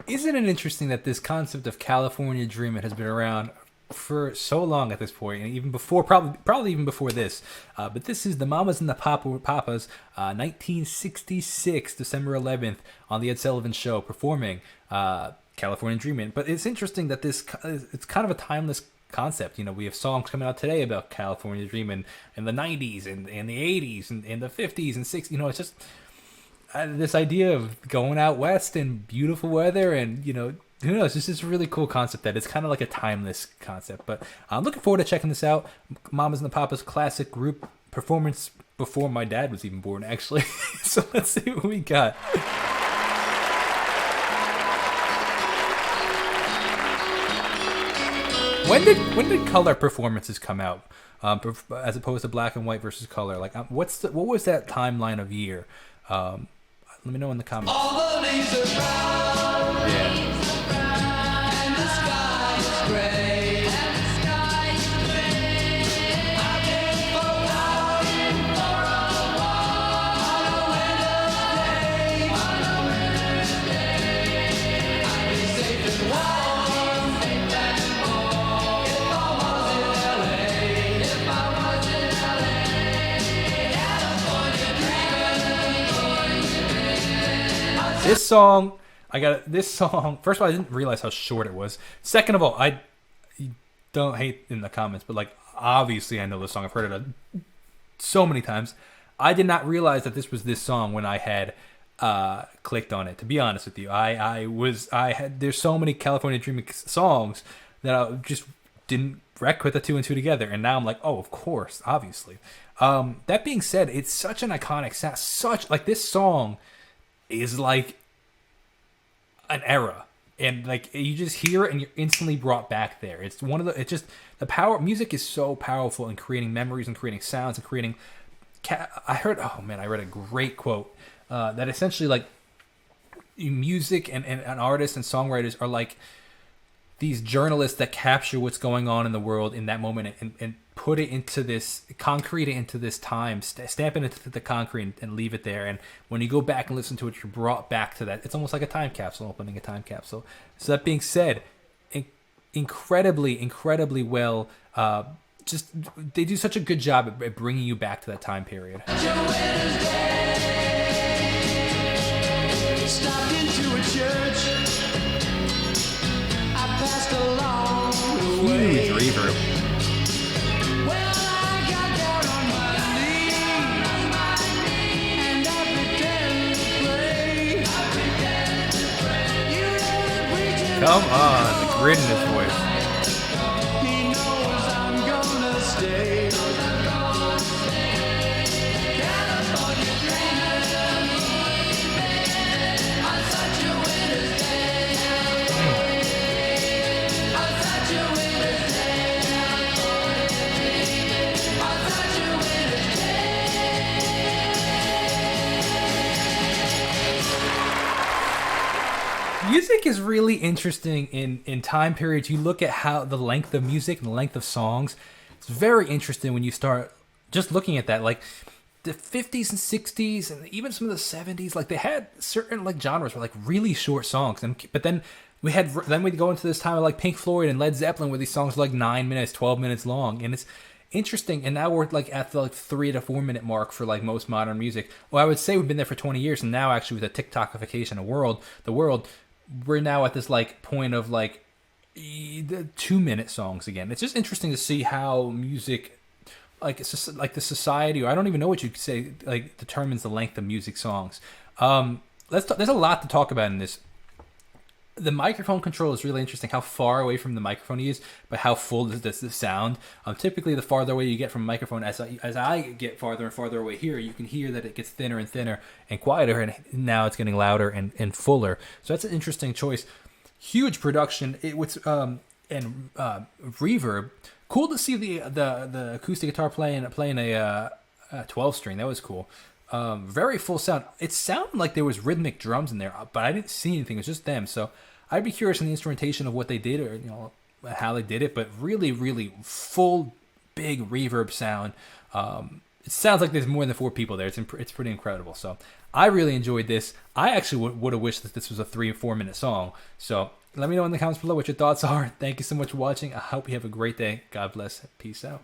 Isn't it interesting that this concept of California Dreamin' has been around for so long at this point, and even before, probably even before this. But this is the Mamas and the Papas, 1966, December 11th, on the Ed Sullivan Show, performing California Dreamin'. But it's interesting that it's kind of a timeless concept. You know, we have songs coming out today about California Dreamin' in the 90s and in the 80s and in the 50s and 60s. You know, it's just this idea of going out west and beautiful weather, and who knows, this is a really cool concept that it's kind of like a timeless concept. But I'm looking forward to checking this out. Mamas and the Papas classic group performance before my dad was even born, actually. So let's see what we got. When did color performances come out, as opposed to black and white versus color? Like, what was that timeline of year? Let me know in the comments. All the leaves are brown, yeah. And the sky is gray. I've been for a while on a winter's day. I'd be safe and warm if I was in LA. California dreaming. This song, first of all, I didn't realize how short it was. Second of all, I don't hate in the comments, but like, obviously I know this song. I've heard it so many times. I did not realize that this was this song when I had clicked on it, to be honest with you. There's so many California Dreaming songs that I just didn't put the two and two together, and now I'm like, oh, of course, obviously. That being said, it's such an iconic sound. This song is like an era, and like you just hear it and you're instantly brought back there. It's the power. Music is so powerful in creating memories and creating sounds and creating. I read a great quote that essentially, like, music and artists and songwriters are like these journalists that capture what's going on in the world in that moment and put it into this, concrete it into this time, stamp it into the concrete and leave it there. And when you go back and listen to it, you're brought back to that. It's almost like a time capsule, opening a time capsule. So that being said, incredibly well, they do such a good job at bringing you back to that time period. Stopped into a church. I passed along the way. Huge reverb. Well, I got down on my knees and I pretended to pray. You know the preacher. Come on, the grit in his voice. He knows I'm gonna stay. California dreaming on such a winter's day. On such a winter's day. On such a winter's day. Music is really interesting in time periods. You look at how the length of music and the length of songs. It's very interesting when you start just looking at that. Like the 50s and 60s and even some of the 70s, like they had certain like genres were like really short songs. But then we go into this time of like Pink Floyd and Led Zeppelin where these songs are like 9 minutes, 12 minutes long. And it's interesting. And now we're like at the like 3 to 4 minute mark for like most modern music. Well, I would say we've been there for 20 years. And now actually with the TikTokification of the world, we're now at this like point of like the 2 minute songs again. It's just interesting to see how music, like it's just like the society, or I don't even know what you could say, like determines the length of music songs. There's a lot to talk about in this. The microphone control is really interesting. How far away from the microphone you use, but how full does the sound? Typically, the farther away you get from a microphone, as I get farther and farther away here, you can hear that it gets thinner and thinner and quieter, and now it's getting louder and fuller. So that's an interesting choice. Huge production. And reverb. Cool to see the acoustic guitar playing a 12 string. That was cool. Very full sound. It sounded like there was rhythmic drums in there, but I didn't see anything. It was just them. So I'd be curious in the instrumentation of what they did, or how they did it. But really, really full, big reverb sound. It sounds like there's more than 4 people there. It's pretty incredible. So I really enjoyed this. I actually would have wished that this was a 3 or 4 minute song. So let me know in the comments below what your thoughts are. Thank you so much for watching. I hope you have a great day. God bless. Peace out.